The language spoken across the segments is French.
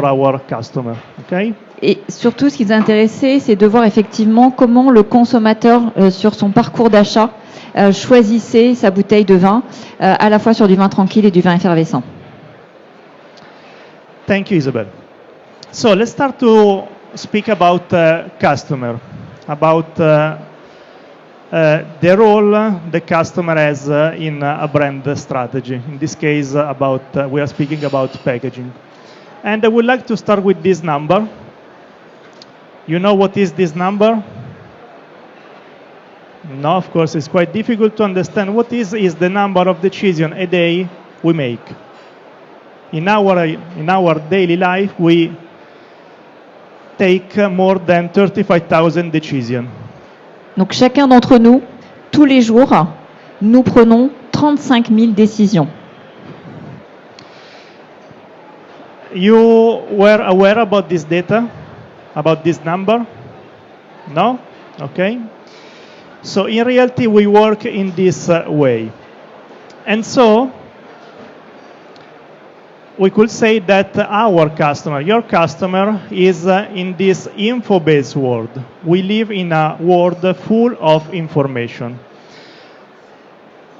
our customer. Okay? Et surtout, ce qui nous a intéressé, c'est de voir effectivement comment le consommateur, sur son parcours d'achat, choisissait sa bouteille de vin, à la fois sur du vin tranquille et du vin effervescent. Thank you, Isabelle. So let's start to speak about customer, about the role the customer has in a brand strategy. In this case, we are speaking about packaging. And I would like to start with this number. You know what is this number? No, of course, it's quite difficult to understand. What is the number of decisions a day we make? In our daily life, we take more than 35,000 decisions. Donc chacun d'entre nous, tous les jours, nous prenons 35 000 décisions. You were aware about this data, about this number? No? Okay. So in reality, we work in this way. And so we could say that our customer, your customer, is in this info-based world. We live in a world full of information.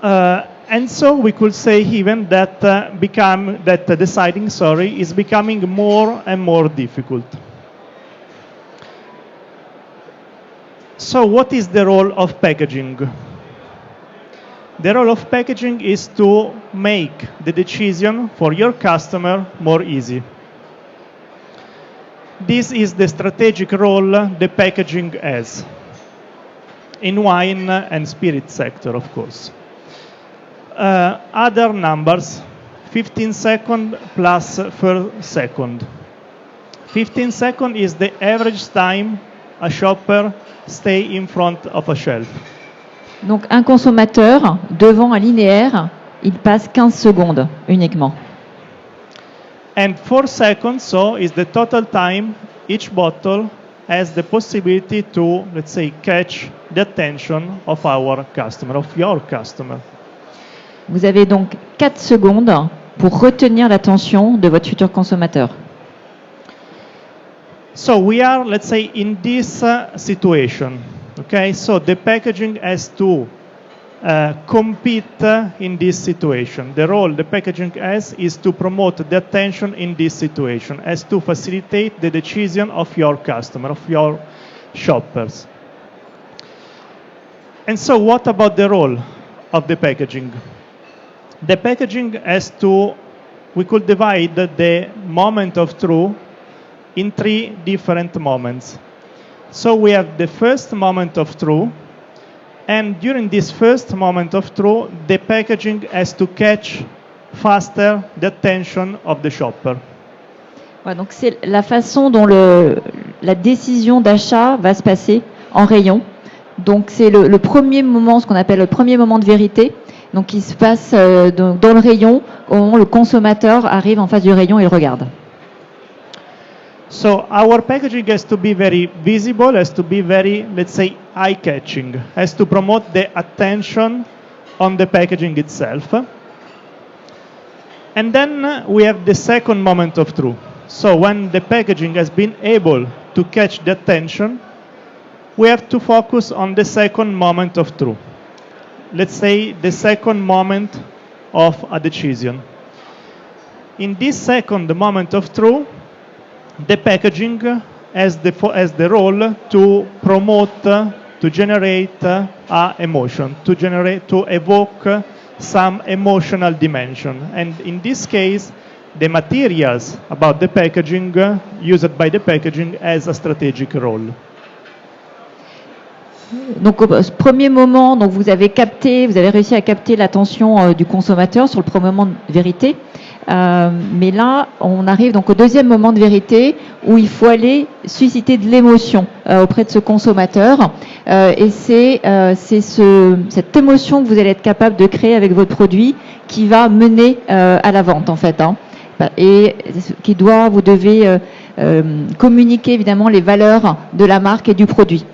And so we could say even that deciding is becoming more and more difficult. So what is the role of packaging? The role of packaging is to make the decision for your customer more easy. This is the strategic role the packaging has in wine and spirit sector, of course. Other numbers, 15 seconds plus 4 seconds. 15 seconds is the average time a shopper stay in front of a shelf. Donc un consommateur, devant un linéaire, il passe 15 secondes uniquement. And 4 seconds, so, is the total time each bottle has the possibility to, let's say, catch the attention of our customer, of your customer. Vous avez donc 4 secondes pour retenir l'attention de votre futur consommateur. So we are, let's say, in this situation. Okay, so the packaging has to compete in this situation. The role the packaging has is to promote the attention in this situation, has to facilitate the decision of your customer, of your shoppers. And so what about the role of the packaging? The packaging has to, we could divide the moment of truth in 3 different moments. So we have the first moment of truth, and during this first moment of truth, the packaging has to catch faster the attention of the shopper. Ouais, donc c'est la façon dont la décision d'achat va se passer en rayon. Donc c'est le premier moment, ce qu'on appelle le premier moment de vérité, donc qui se passe dans le rayon au moment où le consommateur arrive en face du rayon et le regarde. So our packaging has to be very visible, has to be very, let's say, eye-catching, has to promote the attention on the packaging itself. And then we have the second moment of truth. So when the packaging has been able to catch the attention, we have to focus on the second moment of truth. Let's say the second moment of a decision. In this second moment of truth, the packaging has the role to promote, to generate emotion, to evoke some emotional dimension. And in this case, the materials about the packaging used by the packaging has a strategic role. Donc au premier moment, donc vous avez réussi à capter l'attention du consommateur sur le premier moment de vérité. Mais là, on arrive donc au deuxième moment de vérité où il faut aller susciter de l'émotion auprès de ce consommateur. Et c'est cette émotion que vous allez être capable de créer avec votre produit qui va mener à la vente en fait. Et vous devez communiquer évidemment les valeurs de la marque et du produit.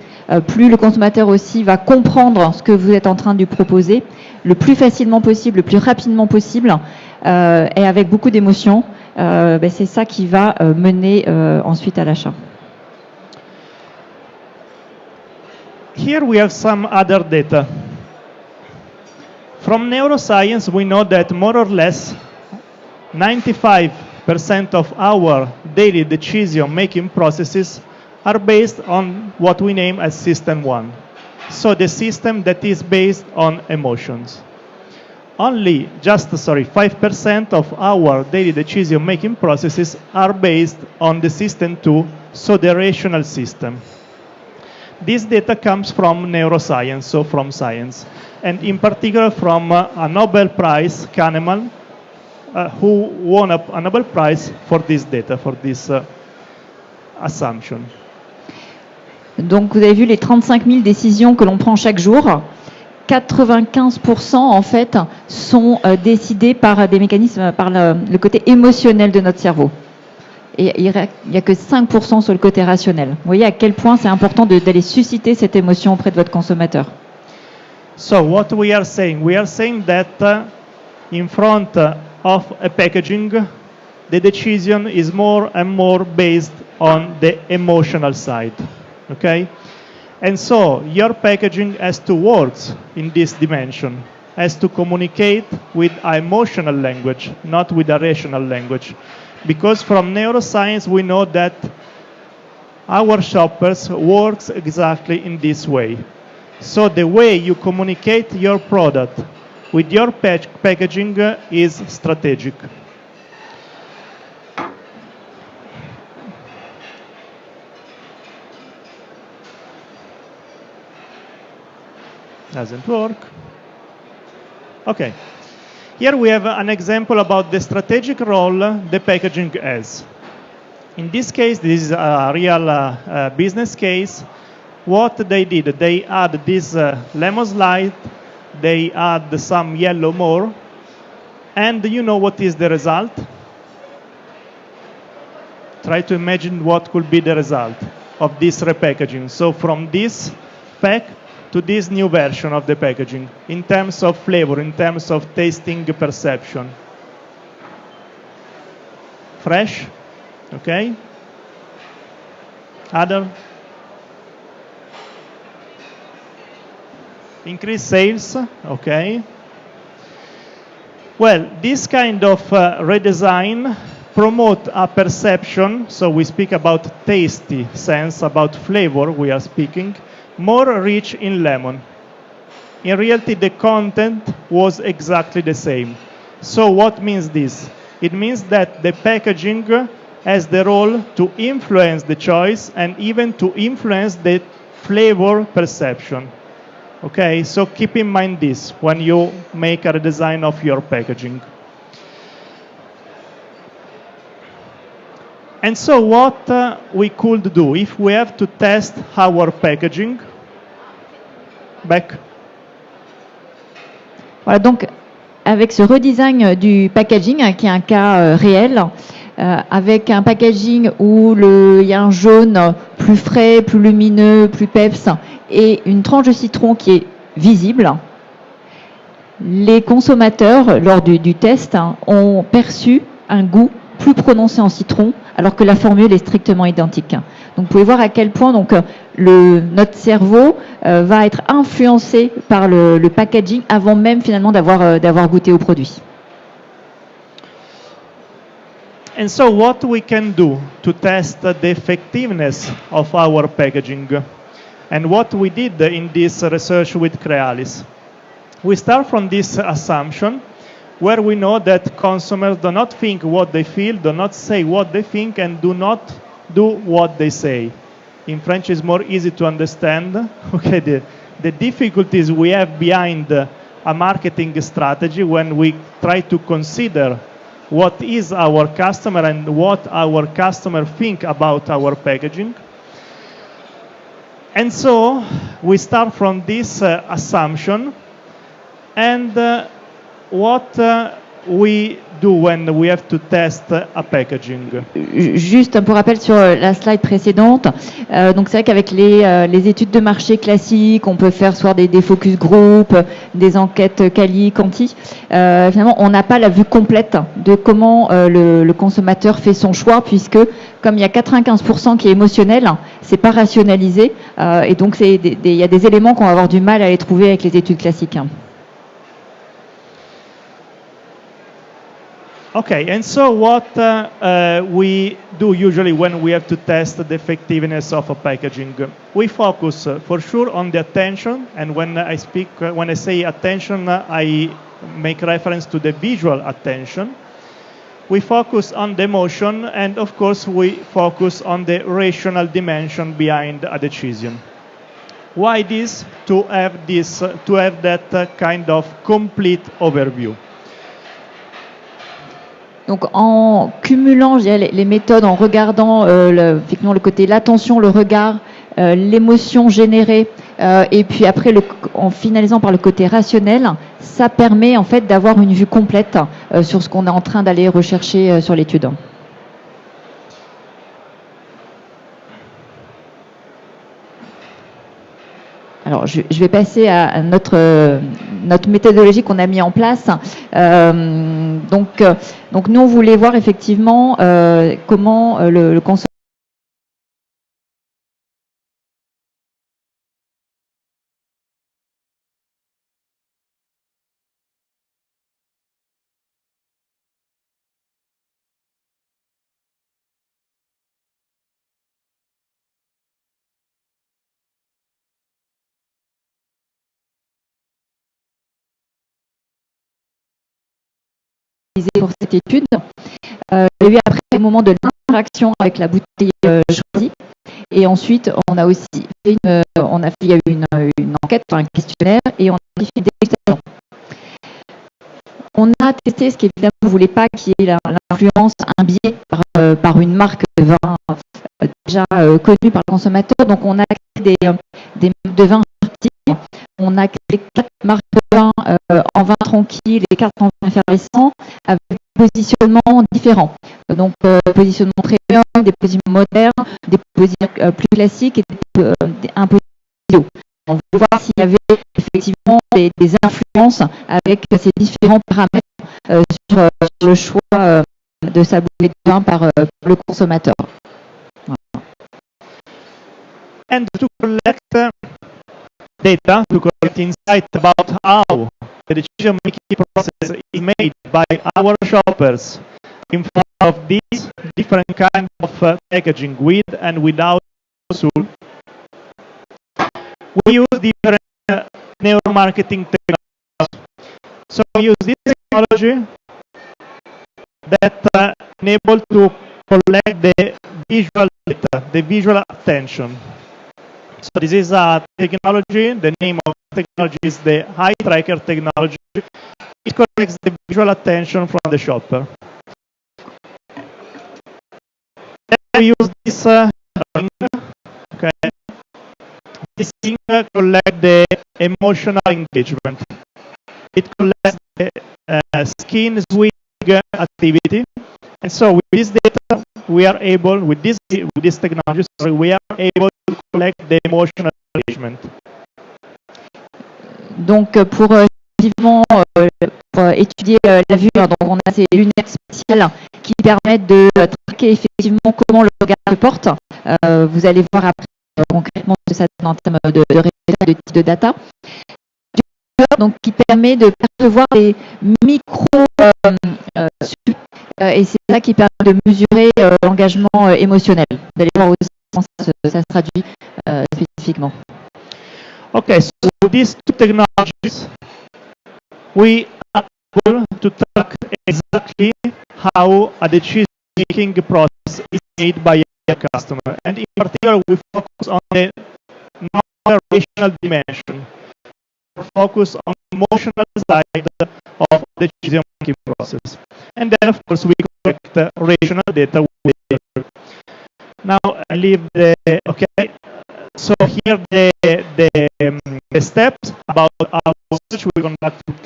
Plus le consommateur aussi va comprendre ce que vous êtes en train de lui proposer, le plus facilement possible, le plus rapidement possible, et avec beaucoup d'émotion, c'est ça qui va mener ensuite à l'achat. Here we have some other data. From neuroscience, we know that more or less 95% of our daily decision-making processes are based on what we name as system 1. So the system that is based on emotions. Only 5% of our daily decision-making processes are based on the system 2, so the rational system. This data comes from neuroscience, so from science, and in particular from a Nobel Prize, Kahneman, who won a Nobel Prize for this data, for this assumption. Donc vous avez vu les 35 000 décisions que l'on prend chaque jour. 95% en fait sont décidées par des mécanismes, par le côté émotionnel de notre cerveau. Et il n'y a que 5% sur le côté rationnel. Vous voyez à quel point c'est important d'aller susciter cette émotion auprès de votre consommateur. So what we are saying? We are saying that in front of a packaging, the decision is more and more based on the emotional side. Okay? And so your packaging has to work in this dimension, has to communicate with an emotional language, not with a rational language. Because from neuroscience we know that our shoppers works exactly in this way. So the way you communicate your product with your packaging is strategic. Doesn't work. Okay. Here we have an example about the strategic role the packaging has. In this case, this is a real business case. What they did, they add this lemon slide, they add some yellow more, and you know what is the result? Try to imagine what could be the result of this repackaging. So from this pack to this new version of the packaging, in terms of flavor, in terms of tasting perception. Fresh, okay? Other? Increase sales, okay? Well, this kind of redesign promote a perception, so we speak about tasty sense, about flavor we are speaking, more rich in lemon. In reality, the content was exactly the same. So what means this? It means that the packaging has the role to influence the choice and even to influence the flavor perception. Okay, so keep in mind this when you make a redesign of your packaging. And so what we could do if we have to test our packaging. Back. Voilà, donc avec ce redesign du packaging, qui est un cas réel, avec un packaging où il y a un jaune plus frais, plus lumineux, plus peps, et une tranche de citron qui est visible, les consommateurs, lors du test, ont perçu un goût plus prononcé en citron, alors que la formule est strictement identique. Donc vous pouvez voir à quel point notre cerveau va être influencé par le packaging avant même finalement d'avoir goûté au produit. And so what we can do to test the effectiveness of our packaging, and what we did in this research with Crealis. We start from this assumption where we know that consumers do not think what they feel, do not say what they think, and do not do what they say. In French, it's more easy to understand. Okay, the difficulties we have behind a marketing strategy when we try to consider what is our customer and what our customer think about our packaging. And so we start from this assumption, and what we do when we have to test a packaging. Juste pour rappel sur la slide précédente, donc c'est vrai qu'avec les études de marché classiques, on peut faire soit des focus group, des enquêtes quali, quanti. Finalement, on n'a pas la vue complète de comment le consommateur fait son choix, puisque comme il y a 95% qui est émotionnel, c'est pas rationalisé, et donc il y a des éléments qu'on va avoir du mal à les trouver avec les études classiques. Okay, and so what we do usually when we have to test the effectiveness of a packaging, we focus for sure on the attention, and when I say attention, I make reference to the visual attention. We focus on the emotion, and of course we focus on the rational dimension behind a decision. Why this? To have that kind of complete overview. Donc en cumulant, je dirais, les méthodes, en regardant effectivement le côté l'attention, le regard, l'émotion générée, et puis après en finalisant par le côté rationnel, ça permet en fait d'avoir une vue complète sur ce qu'on est en train d'aller rechercher sur l'étude. Alors, je vais passer à notre méthodologie qu'on a mis en place. Donc nous, on voulait voir effectivement comment le consommateur pour cette étude. Il y a eu après le moment de l'interaction avec la bouteille choisie. Et ensuite, on a aussi fait il y a eu une enquête, un questionnaire, et on a fait une dégustation. On a testé ce qu'évidemment on ne voulait pas, qui est l'influence, un biais par une marque de vin déjà connue par le consommateur. Donc on a créé des marques de vin artistiques. On a créé 4 marques de vin en vin tranquille et 4 en vin effervescent avec des positionnements différents. Donc positionnement premium, des positionnements modernes, des positionnements plus classiques et un positionnement. On veut voir s'il y avait effectivement des influences avec ces différents paramètres sur le choix de sa bouteille de vin par le consommateur. Voilà. And to collect data, to collect insight about how the decision-making process is made by our shoppers in front of these different kinds of packaging, with and without soul. We use different neuro-marketing technologies. So we use this technology that enable to collect the visual data, the visual attention. So this is a technology, the name of the technology is the eye tracker technology. It collects the visual attention from the shopper. Then we use this ring, okay. This thing collects the emotional engagement. It collects the skin swing activity, and so with this data, we are able, with this technology, we are able to collect the emotional engagement. Donc pour effectivement pour étudier la vue, donc on a ces lunettes spéciales qui permettent de traquer effectivement comment le regard se porte. Vous allez voir après concrètement ce que ça donne en termes de résultats, de type de data. Donc qui permet de percevoir des micro et c'est ça qui permet de mesurer l'engagement émotionnel. Vous allez voir aussi comment ça se traduit spécifiquement. Okay, so with these two technologies, we are able to track exactly how a decision-making process is made by a customer, and in particular, we focus on the non-rational dimension. We focus on the emotional side of the decision-making process, and then, of course, we collect rational data with the Now, I leave the okay. So here the steps about our research we conduct with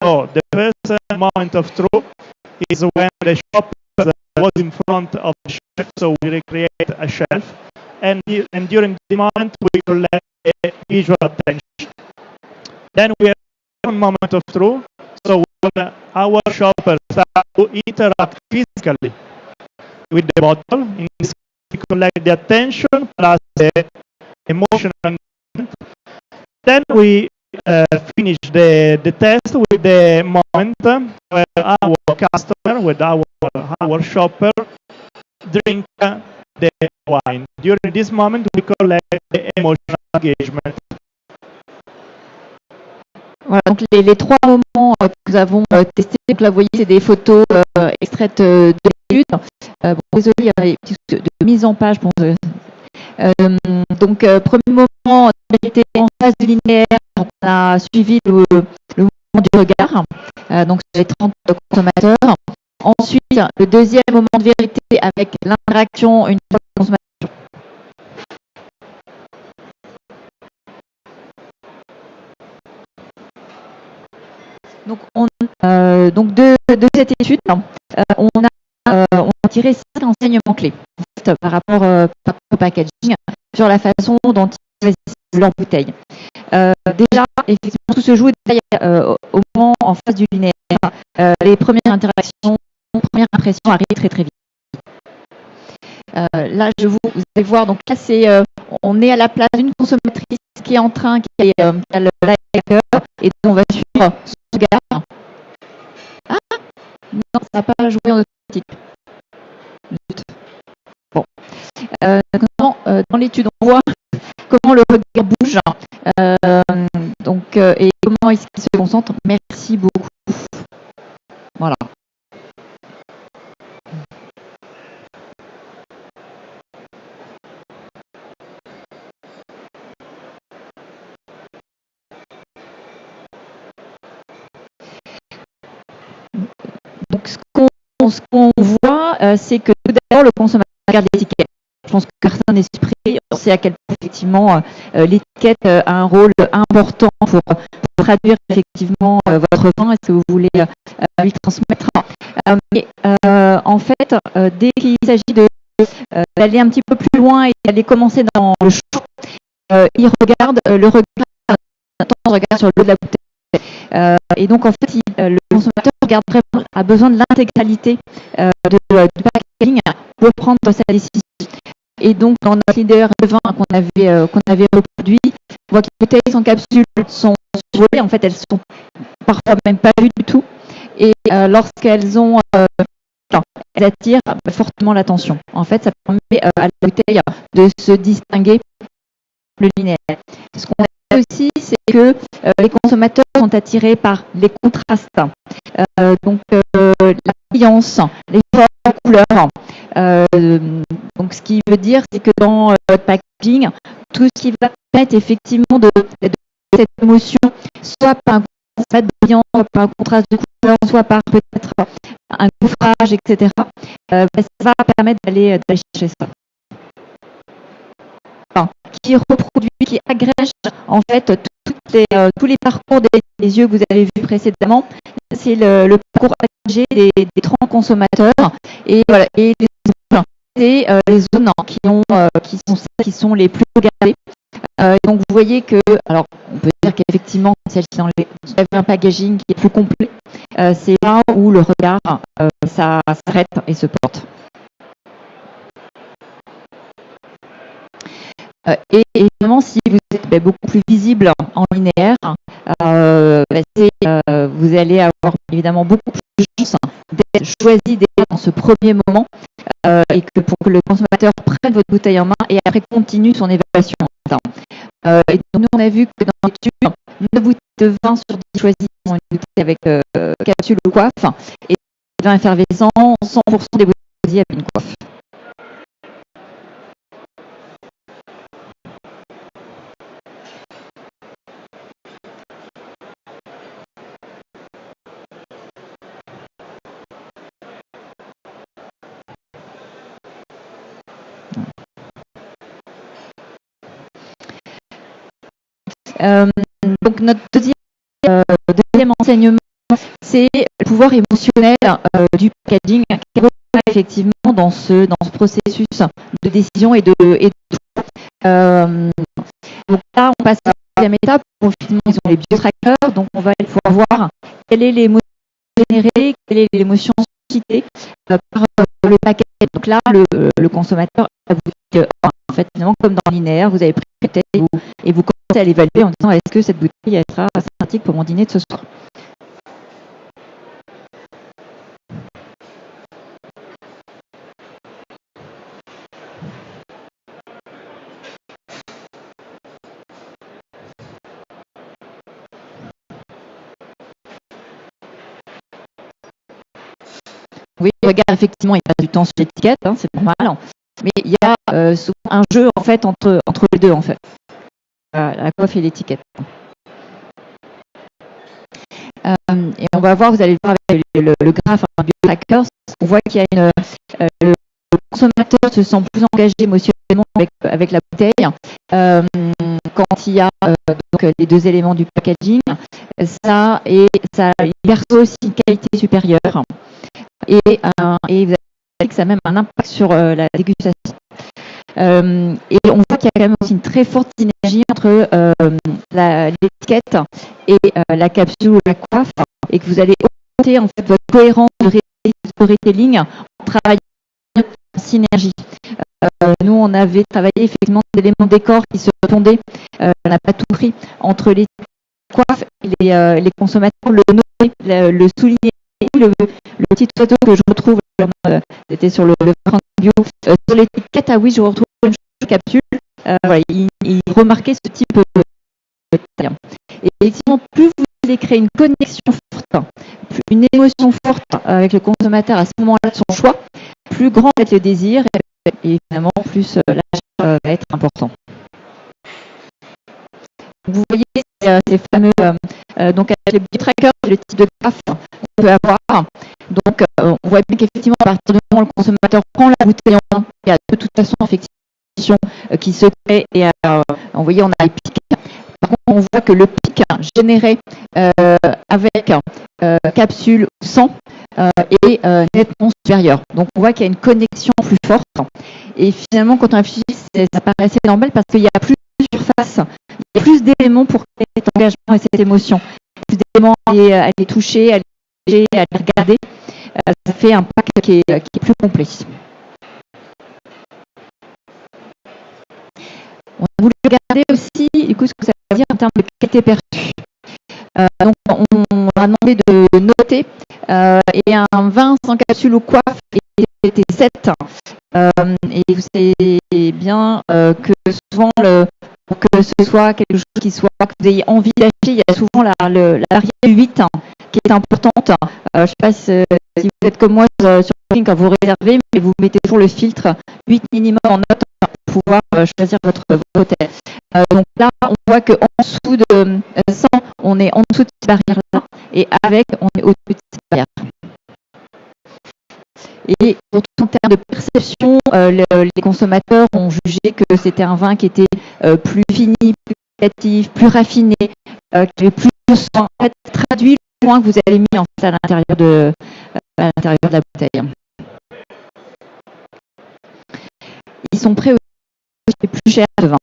So the first moment of truth is when the shopper was in front of the shelf, so we recreate a shelf, and during the moment we collect a visual attention. Then we have a second moment of truth, so when our shopper starts to interact physically with the bottle, in this case we collect the attention plus the emotional engagement. Then we finish the test with the moment where our customer, with our shopper, drink the wine. During this moment, we collect the emotional engagement. Voilà, donc les trois moments que nous avons testés, donc là vous voyez c'est des photos extraites de l'étude. Bon, désolé, il y a des petits soucis de mise en page. Bon, donc premier moment, on était en phase de linéaire, donc on a suivi le mouvement du regard, donc sur les 30 consommateurs. Ensuite, le deuxième moment de vérité avec l'interaction une fois le consommateur. Donc, de cette étude, on a tiré 5 enseignements clés en fait, par rapport au packaging sur la façon dont ils choisissent leur bouteille. Déjà, effectivement, tout se joue au moment en phase du linéaire. Les premières interactions, premières impressions arrivent très très vite. Là, vous allez voir, donc là, on est à la place d'une consommatrice qui est en train, qui a le live et donc on va suivre son regard. Ah, non, ça n'a pas joué en automatique. Bon. Dans l'étude, on voit comment le regard bouge et comment est-ce qu'il se concentre. Merci beaucoup. Voilà. Donc, ce qu'on voit, c'est que tout d'abord, le consommateur regarde l'étiquette. Je pense que personne n'est surpris. On sait à quel point, effectivement, l'étiquette a un rôle important pour traduire, effectivement, votre vin et ce que vous voulez lui transmettre. Mais en fait, dès qu'il s'agit d'aller un petit peu plus loin et d'aller commencer dans le choix, il regarde le regard sur le dos de la bouteille. Et donc, en fait, le consommateur a besoin de l'intégralité du packaging pour prendre sa décision. Et donc, dans notre leader de vin qu'on avait reproduit, on voit que les bouteilles sans capsule sont survolées. En fait, elles sont parfois même pas vues du tout. Et lorsqu'elles elles attirent fortement l'attention. En fait, ça permet à la bouteille de se distinguer le linéaire. Ce qu'on a aussi, c'est que les consommateurs sont attirés par les contrastes. Donc, la brillance, les formes, les couleurs. Donc, ce qui veut dire, c'est que dans votre packaging, tout ce qui va permettre effectivement de cette émotion, soit par un contraste de brillance, soit par un contraste de couleur, soit par peut-être un gaufrage, etc. Ça va permettre d'aller chercher ça. Qui reproduit, qui agrège en fait tous les parcours des yeux que vous avez vus précédemment. C'est le parcours agrégé des 30 consommateurs et voilà, et les zones qui sont les plus regardées. Donc vous voyez que, alors on peut dire qu'effectivement celle-ci dans un packaging qui est plus complet, c'est là où le regard ça s'arrête et se porte. Et évidemment, si vous êtes beaucoup plus visible en linéaire, vous allez avoir évidemment beaucoup plus de chances d'être choisi dans ce premier moment et que pour que le consommateur prenne votre bouteille en main et après continue son évaluation. Et donc nous, on a vu que dans l'étude, 9 bouteilles de vin sur 10 choisies sont une bouteille avec capsule ou coiffe et vin effervescent, 100% des bouteilles choisies avec une coiffe. Donc notre deuxième enseignement, c'est le pouvoir émotionnel du packaging qui est effectivement dans ce processus de décision et de donc là, on passe à la deuxième étape. Effectivement, ils ont les biotrackers, donc on va pouvoir voir quelle est l'émotion générée, quelle est l'émotion suscitée par le packaging. Donc là, le consommateur a bouteille, en fait, finalement, comme dans le linéaire, vous avez pris une bouteille et vous commencez à l'évaluer en disant est-ce que cette bouteille sera sympathique pour mon dîner de ce soir. Oui, regarde, effectivement, il passe du temps sur l'étiquette, hein, c'est normal. Mais il y a souvent un jeu en fait entre les deux en fait, la coiffe et l'étiquette. Et on va voir, vous allez voir avec le graphe biotracker, on voit qu'il y a le consommateur se sent plus engagé émotionnellement avec la bouteille quand il y a donc les deux éléments du packaging. Ça perçoit aussi une qualité supérieure. Et vous avez que ça a même un impact sur la dégustation. Et on voit qu'il y a quand même aussi une très forte synergie entre l'étiquette et la capsule ou la coiffe, et que vous allez augmenter en fait votre cohérence de storytelling en travaillant en synergie. Nous, on avait travaillé effectivement des éléments décor qui se répondaient. On n'a pas tout pris entre les coiffes et les consommateurs, le noter, le souligner. Le petit oiseau que je retrouve, c'était sur le vin bio, sur l'étiquette, ah oui, je retrouve une capsule. Voilà, il remarquait ce type de détail. Et effectivement, plus vous allez créer une connexion forte, une émotion forte avec le consommateur à ce moment-là de son choix, plus grand va être le désir et évidemment, plus l'achat va être important. Vous voyez ces fameux, donc avec les biotrackers, le type de graphe qu'on peut avoir. Donc on voit bien qu'effectivement, à partir du moment où le consommateur prend la bouteille en main, il y a de toute façon effectivement qui se crée et vous voyez, on a les pics. Par contre, on voit que le pic généré avec capsule ou sans est nettement supérieur. Donc on voit qu'il y a une connexion plus forte. Et finalement, quand on réfléchit, ça paraît assez normal parce qu'il y a plus de surface. Il y a plus d'éléments pour créer cet engagement et cette émotion. Plus d'éléments à les toucher, à les regarder. Ça fait un pack qui est plus complet. On a voulu regarder aussi du coup, ce que ça veut dire en termes de qualité perçue. Donc on a demandé de noter et un vin sans capsule ou coiffe était 7. Et vous savez bien que souvent pour que ce soit quelque chose que vous ayez envie d'acheter, il y a souvent la variable 8 qui est importante. Je ne sais pas si vous êtes comme moi sur Booking quand vous réservez, mais vous mettez toujours le filtre 8 minimum en note pour pouvoir choisir votre hôtel. Donc là, on voit qu'en dessous de 100, on est en dessous de cette barrière-là, et avec, on est au-dessus de cette barrière. Et en termes de perception, les consommateurs ont jugé que c'était un vin qui était plus fini, plus qualitatif, plus raffiné, qui avait plus de soin. En fait, traduit le point que vous avez mis en fait, à l'intérieur de la bouteille. Ils sont prêts aussi plus cher de vin.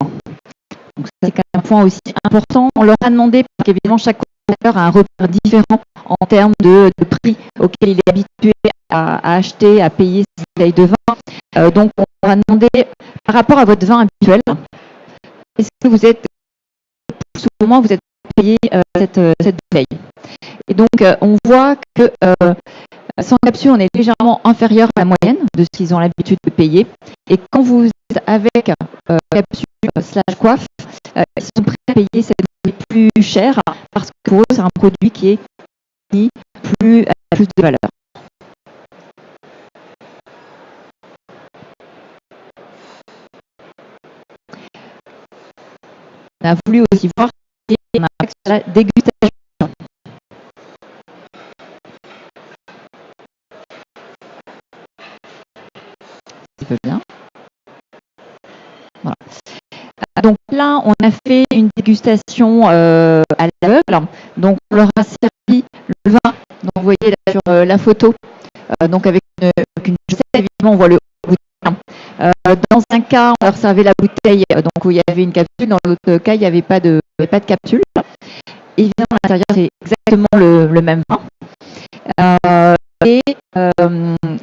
Donc ça, c'est quand même un point aussi important. On leur a demandé, parce qu'évidemment, chaque consommateur a un repère différent en termes de prix auquel il est habitué à acheter, à payer ses bouteilles de vin. Donc, on leur a demandé, par rapport à votre vin habituel, est-ce que vous êtes, souvent, vous êtes payé cette bouteille. Et donc, on voit que sans capsule, on est légèrement inférieur à la moyenne de ce qu'ils ont l'habitude de payer. Et quand vous êtes avec capsule / coiffe, ils sont prêts à payer cette bouteille plus cher parce que pour eux, c'est un produit qui est plus de valeur. On a voulu aussi voir si on a la dégustation. Bien. Voilà. Donc là, on a fait une dégustation à l'aveugle. Donc, on leur a servi le vin Donc vous voyez là sur la photo, donc avec une chaussette, évidemment on voit le bouteille. Dans un cas, on leur servait la bouteille, donc où il y avait une capsule. Dans l'autre cas, il n'y avait pas de capsule. Évidemment, à l'intérieur, c'est exactement le même vin.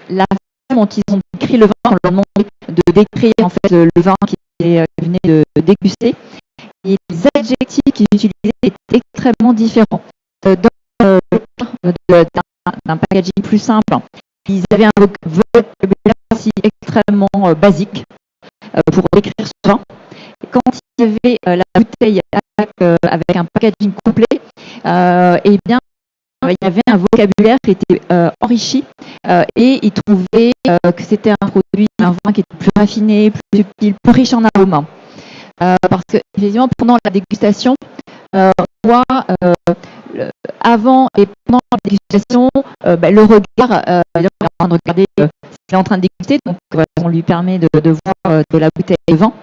La façon dont ils ont décrit le vin, on leur demandait de décrire en fait le vin qu'ils venaient de déguster. Et les adjectifs qu'ils utilisaient étaient extrêmement différents. Dans le cas d'un packaging plus simple, ils avaient un vocabulaire aussi extrêmement basique pour décrire ce vin. Et quand il y avait la bouteille avec un packaging complet, eh bien, il y avait un vocabulaire qui était enrichi et ils trouvaient que c'était un vin qui était plus raffiné, plus subtil, plus riche en arômes. Parce que, effectivement, pendant la dégustation, on voit avant et pendant la dégustation, le regard, il est en train de regarder ce qu'il est en train de déguster, donc on lui permet de voir de la bouteille de vin.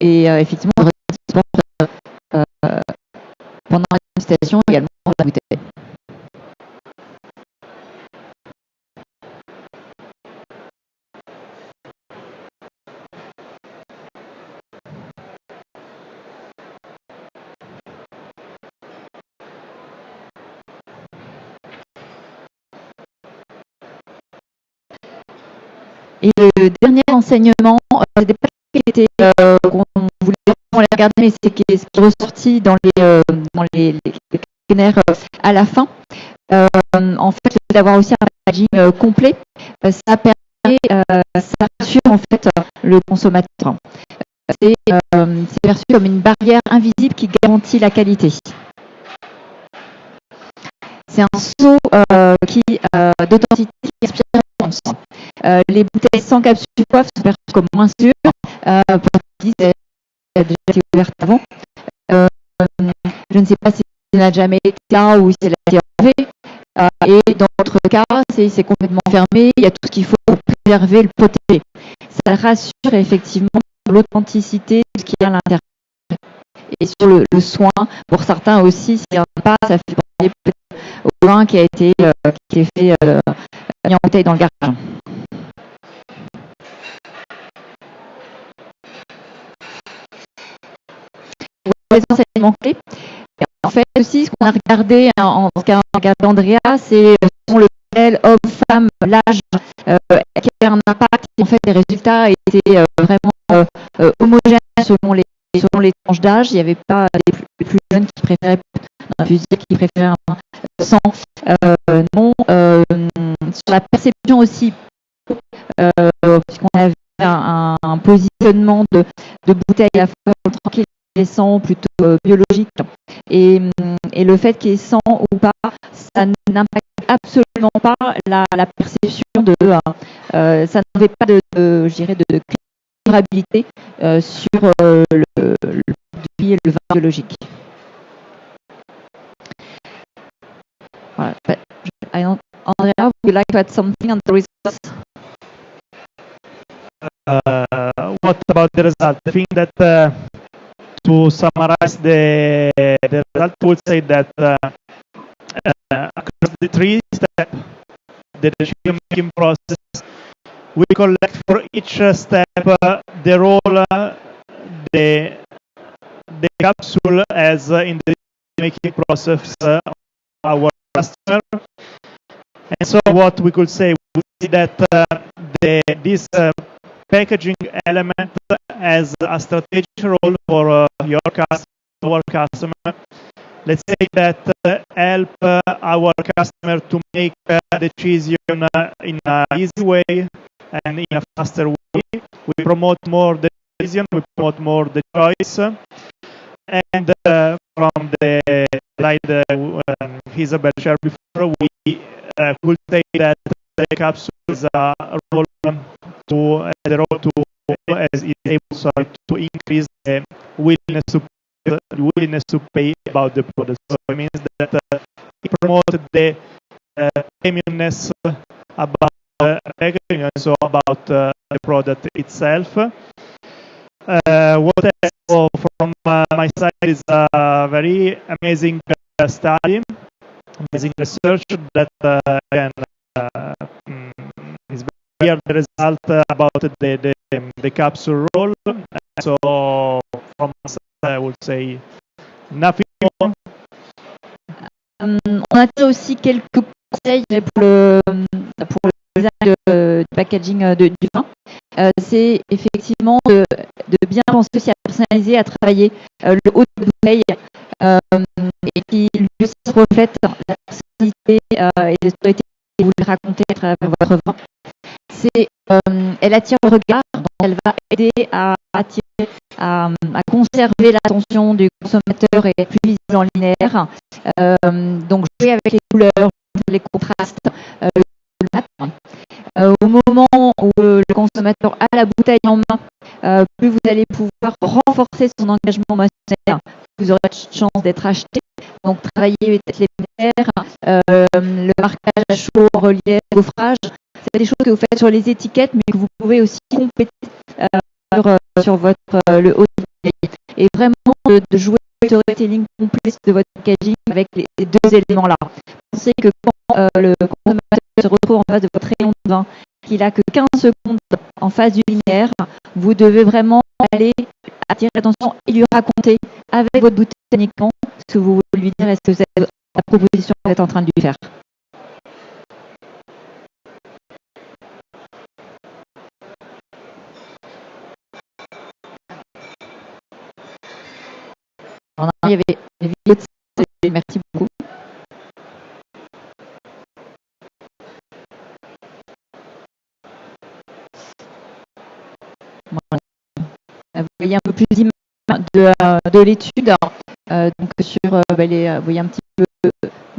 Effectivement, le regard se porte pendant la dégustation également de la bouteille. Et le dernier enseignement, c'était pas qui était qu'on voulait vraiment les regarder, mais c'est ce qui est ressorti dans les questionnaires à la fin. En fait, le fait d'avoir aussi un packaging complet, ça permet, ça rassure en fait le consommateur. C'est perçu comme une barrière invisible qui garantit la qualité. C'est un saut d'authenticité qui inspire confiance. Les bouteilles sans capsule coiffe sont perçues comme moins sûres, parce qu'elles ont déjà été ouvertes avant. Je ne sais pas si elle n'a jamais été là ou si elle a été enlevée. Et dans d'autres cas, c'est complètement fermé. Il y a tout ce qu'il faut pour préserver, le protéger. Ça rassure effectivement l'authenticité de ce qu'il y a à l'intérieur. Et sur le soin, pour certains aussi, s'il n'y en a pas, ça fait penser au vin qui a été qui est fait mis en bouteille dans le garage. Les enseignements clés. En fait aussi, ce qu'on a regardé en regardant Andrea, c'est le modèle homme-femme, l'âge, qui a un impact. En fait, les résultats étaient vraiment homogènes selon les tranches d'âge. Il n'y avait pas des plus jeunes qui préféraient un fusil, qui préféraient un sang. Non. Sur la perception aussi, puisqu'on avait un positionnement de bouteille à la fois tranquille et sans, plutôt biologique. Et le fait qu'il y ait sang ou pas, ça n'impacte absolument pas la perception ça n'avait pas je dirais, de durabilité sur le produit et le vin biologique. Voilà. Andrea, would you like to add something on the results? What about the result? I think that to summarize the result, I would say that across the 3 steps, the decision-making process, we collect for each step the role the capsule as in the making process of our customer. And so what we could say, we see that this packaging element has a strategic role for our customer. Let's say that help our customer to make a decision in an easy way and in a faster way. We promote more the decision, we promote more the choice. And from the slide Isabelle shared before, we could say that the capsule is a role to as is able to increase the willingness to pay about the product. So it means that it promotes the premiumness about packaging and so about the product itself. What else from my side is a very amazing study amazing research that again is very clear the result about the capsule roll. So from us, I would say nothing more. On a aussi quelques conseils pour le design du packaging du vin. C'est effectivement de bien penser aussi à personnaliser, à travailler le haut de bouteille et qui lui aussi se reflète la personnalité et les autorités que vous voulez raconter à travers votre vin. Elle attire le regard, donc elle va aider à attirer, à conserver l'attention du consommateur et être plus visible en linéaire. Donc jouer avec les couleurs, les contrastes, le mat. Au moment où le consommateur a la bouteille en main, plus vous allez pouvoir renforcer son engagement émotionnel, vous aurez de chance d'être acheté. Donc travailler peut-être les lumières, le marquage à chaud, relief, gaufrage. C'est des choses que vous faites sur les étiquettes, mais que vous pouvez aussi compléter sur votre le haut de bouteille. Et vraiment de jouer le storytelling complet de votre packaging avec les deux éléments-là. Pensez que quand le consommateur se retrouve en face de votre rayon de vin, qu'il n'a que 15 secondes en face du linéaire, vous devez vraiment aller attirer l'attention et lui raconter avec votre bouteille uniquement ce que vous voulez lui dire et ce que c'est la proposition que vous êtes en train de lui faire. Il y avait des vidéos de ça, merci beaucoup. Voilà. Vous voyez un peu plus d'images de l'étude. Donc sur, vous voyez un petit peu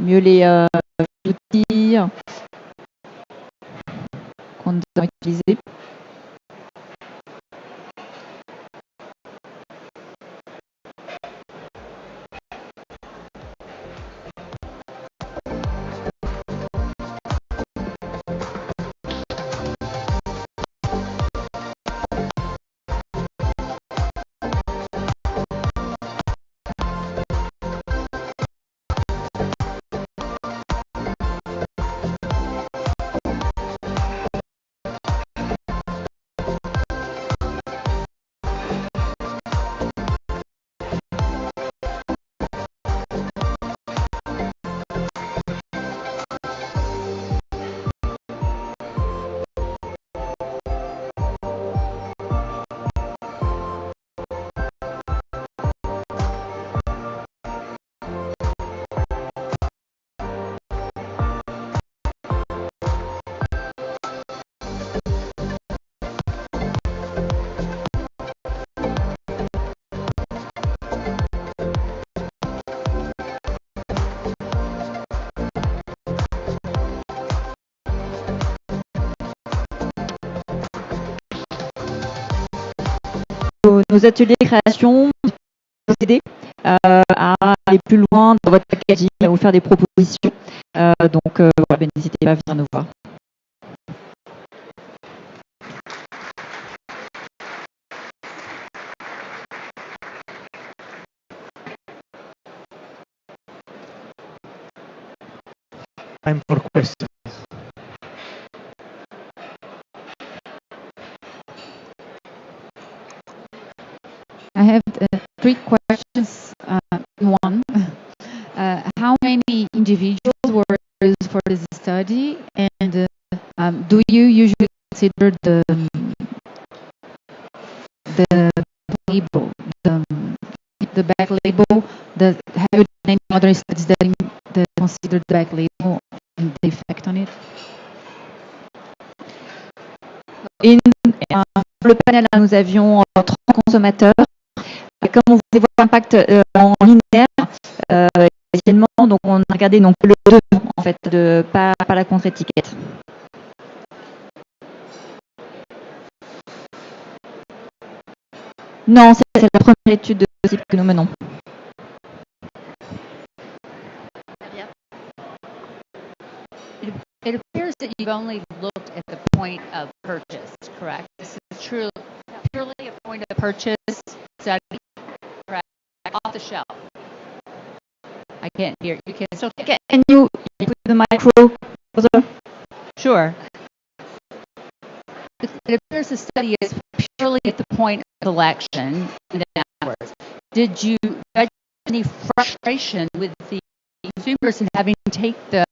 mieux les outils qu'on a utilisés. Nos ateliers de création vous aider à aller plus loin dans votre packaging, à vous faire des propositions. Donc, n'hésitez pas à venir nous voir. Time for questions. I have 3 questions. One, how many individuals were used for this study, and do you usually consider the label, the back label? Have you done any other studies that consider the back label and the effect on it? Pour le panel, là, nous avions 30 consommateurs. Comme on voulait voir l'impact en linéaire, essentiellement, donc on a regardé donc le devant en fait, pas la contre-étiquette. Non, c'est la première étude de ce type que nous menons. It appears that you've only looked at the point of purchase, correct? This is truly purely a point of purchase study, correct? Off the shelf. I can't hear. You can still. Can you put the micro closer? Sure. It appears the study is purely at the point of selection and then afterwards. Did you judge any frustration with the consumers in having to take the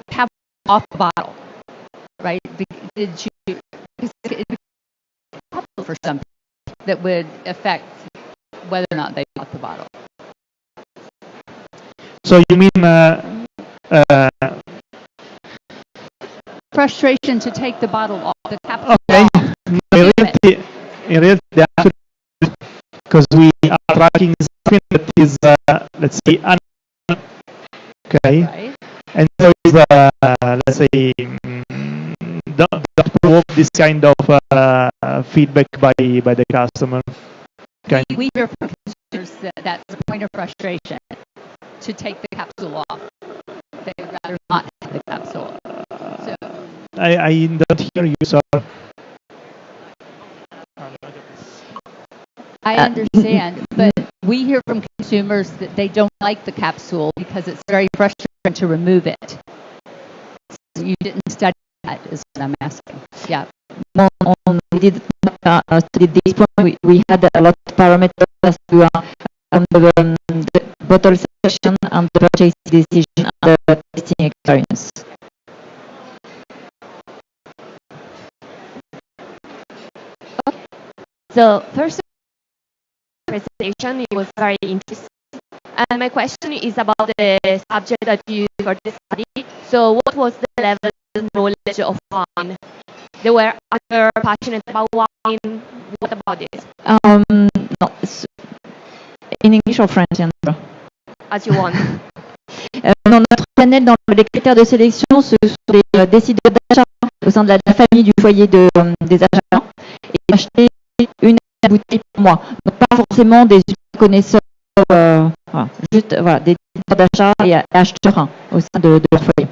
cap off the bottle? Right? Did you? Because it for something that would affect whether or not they bought the bottle. So you mean frustration to take the bottle off the capsule? Okay. Off. In reality, because we are tracking something that is, let's say, okay, right. And so it's, let's say, don't provoke this kind of feedback by the customer. Okay. We hear from consumers that that's a point of frustration to take the capsule off. They would rather not have the capsule. So I don't hear you, sir. I understand, but we hear from consumers that they don't like the capsule because it's very frustrating to remove it. So you didn't study that, is what I'm asking. Yeah. We did study this point. We had a lot of parameters to on the bottle selection and the purchase decision and the testing experience. So first presentation, it was very interesting. And my question is about the subject that you used for the study. So what was the level of knowledge of wine? They were either passionate about wine. What about this? No, in English or French, Andrea? As you want. Dans notre panel, dans les critères de sélection, ce sont les décideurs d'achat au sein de la famille du foyer des achats et acheter une bouteille par mois. Donc pas forcément des connaisseurs, juste des décideurs d'achat et acheteurs au sein de leur foyer.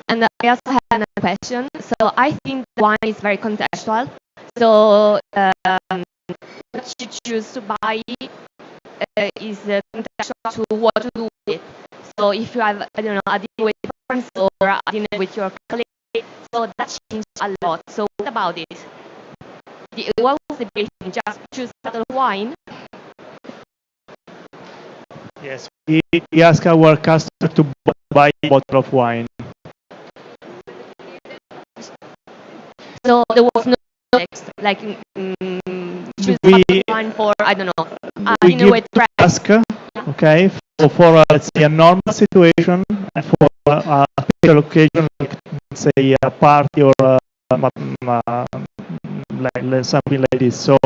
And I also have another question. So I think wine is very contextual. So what you choose to buy is contextual to what to do with it. So if you have, I don't know, a dinner with friends or a dinner with your colleague, so that changes a lot. So what about it? What was the basis? Just choose a bottle of wine? Yes, we ask our customer to buy a bottle of wine. So there was no text, like choose a bottle of wine for, I don't know, we dinner with friends. Ask, okay, for let's say a normal situation and for a special occasion, like let's say a party or like something like this. So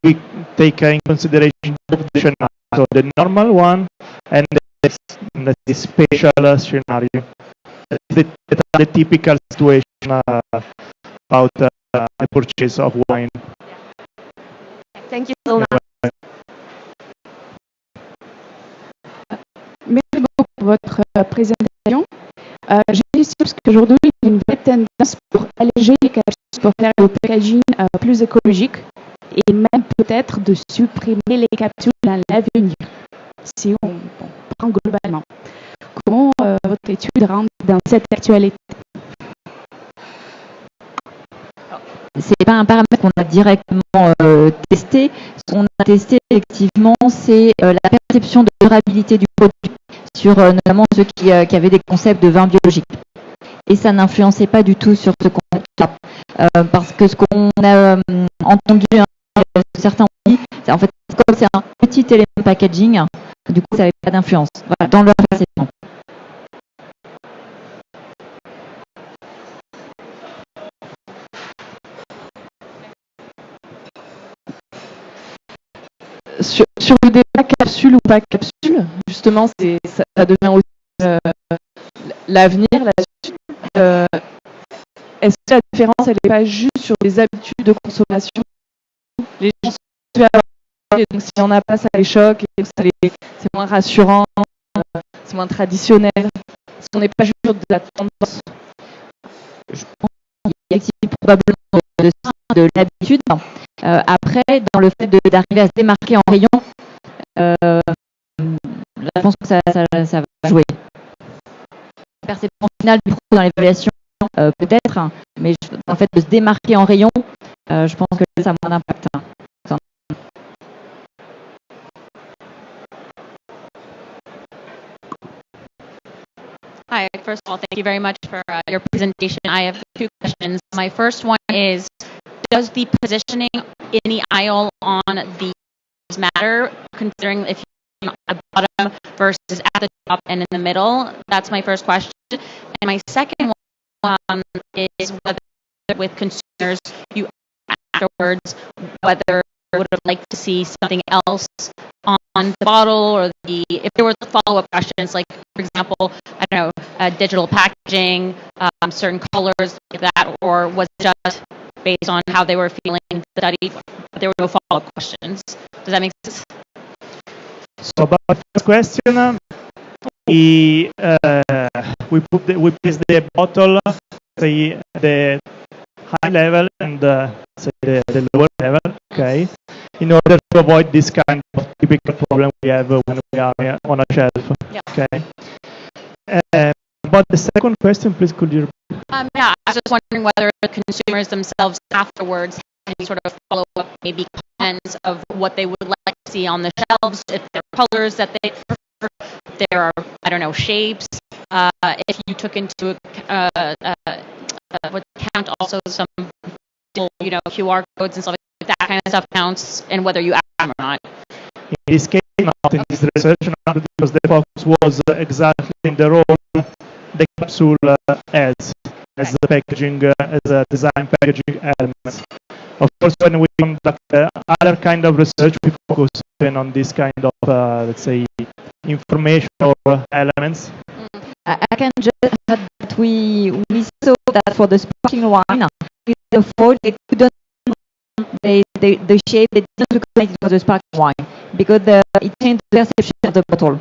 we take in consideration both the scenario, so the normal one and the special scenario. The typical situation about the purchase of wine. Thank you so much. Merci beaucoup pour votre présentation. J'ai ici parce qu'aujourd'hui, il y a une vraie tendance pour alléger les capsules, pour faire le packaging plus écologique et même peut-être de supprimer les capsules à l'avenir, si on prend globalement. Comment votre étude rentre dans cette actualité? C'est pas un paramètre qu'on a directement testé. Ce qu'on a testé effectivement, c'est la perception de durabilité du produit sur notamment ceux qui avaient des concepts de vin biologique. Et ça n'influençait pas du tout sur ce concept-là. Parce que ce qu'on a entendu, certains ont dit, en fait, comme c'est un petit élément de packaging, du coup, ça n'avait pas d'influence. Voilà, dans leur perception. Sur le débat capsule ou pas capsule, justement, ça devient aussi l'avenir là-dessus. Est-ce que la différence, elle n'est pas juste sur les habitudes de consommation? Les gens sont habitués à avoir, et donc s'il n'y en a pas, ça les choque, et c'est moins rassurant, c'est moins traditionnel. Est-ce qu'on n'est pas juste sur de la tendance? Je pense qu'il y a probablement de l'habitude. Après, dans le fait d'arriver à se démarquer en rayon, là, je pense que ça va jouer. La perception finale du produit dans l'évaluation, peut-être, hein, mais en fait, de se démarquer en rayon, je pense que ça a moins d'impact. Hein. Hi, first of all, thank you very much for your presentation. I have two questions. My first one is, does the positioning in the aisle on the matter, considering if you're at the bottom versus at the top and in the middle? That's my first question. And my second one is whether with consumers, you afterwards, whether you would have liked to see something else on the bottle, or if there were follow-up questions, like, for example, I don't know, digital packaging, certain colors like that, or was it just based on how they were feeling the study, but there were no follow-up questions? Does that make sense? So about the first question, we place the bottle, say, the high level and say the lower level, okay, in order to avoid this kind of typical problem we have when we are on a shelf. Yeah. Okay. But the second question, please, could you repeat? Yeah, I was just wondering whether the consumers themselves afterwards had any sort of follow-up, maybe comments of what they would like to see on the shelves, if there are colors that they prefer, if there are, I don't know, shapes, if you took into would count also some, QR codes and stuff like that kind of stuff counts, and whether you ask them or not. In this case, not in this research, not because the focus was exactly in the role the capsule as the packaging, as a design packaging elements. Of course, when we conduct other kind of research, we focus on this kind of, let's say, information or elements. I can just add that we saw that for the sparkling wine, with the foil, they couldn't, the shape, they didn't recognize it was a sparkling wine, because it changed the perception of the bottle.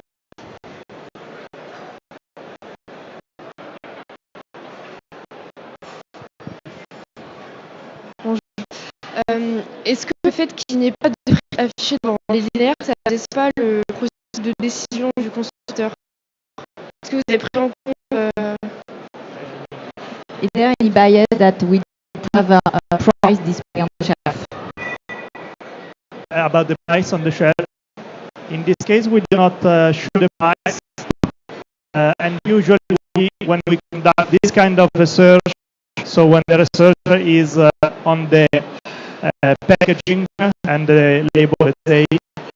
Est-ce que le fait qu'il n'y ait pas de prix affiché devant les linéaires, ça n'abaisse pas le processus de décision du consommateur? Est-ce que vous avez pris en compte Is there any bias that we have a price display on the shelf? About the price on the shelf, in this case, we do not show the price, and usually when we conduct this kind of research, so when the researcher is on the packaging and the label, let's say,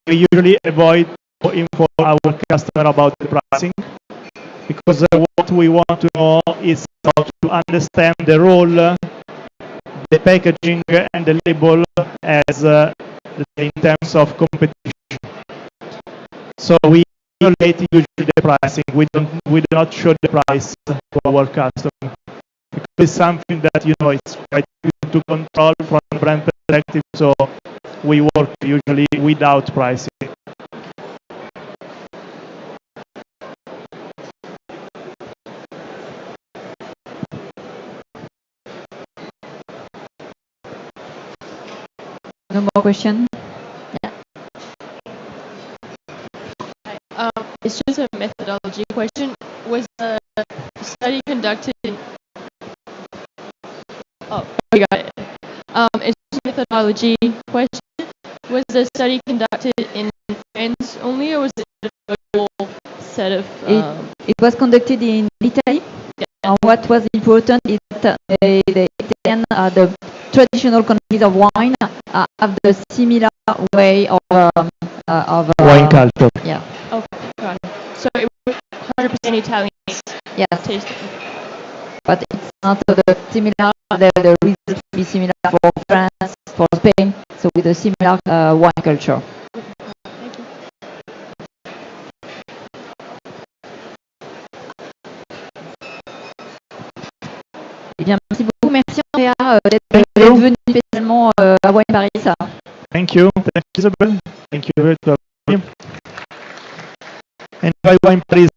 we usually avoid to inform our customer about the pricing, because what we want to know is how to understand the role the packaging and the label as in terms of competition. So we relate usually the pricing. We do not show the price to our customer, because it's something that it's quite difficult to control from a brand perspective. So we work usually without pricing. No more question? It's just a methodology question. Was the study conducted in... Oh, we got it. It's just a methodology question. Was the study conducted in France only, or was it a global set of... It was conducted in Italy. Yeah. What was important is that the traditional countries of wine have the similar way of wine culture. Yeah. Okay, got it. So it was 100% Italian. Yes. Taste. But it's not similar. The results will be similar for France, for Spain, so with a similar wine culture. Thank you. Eh bien, merci beaucoup. Merci Andrea d'être venue spécialement à Wine Paris. Thank you. Thank you, Isabelle. Thank you very much. Enjoy Wine Paris.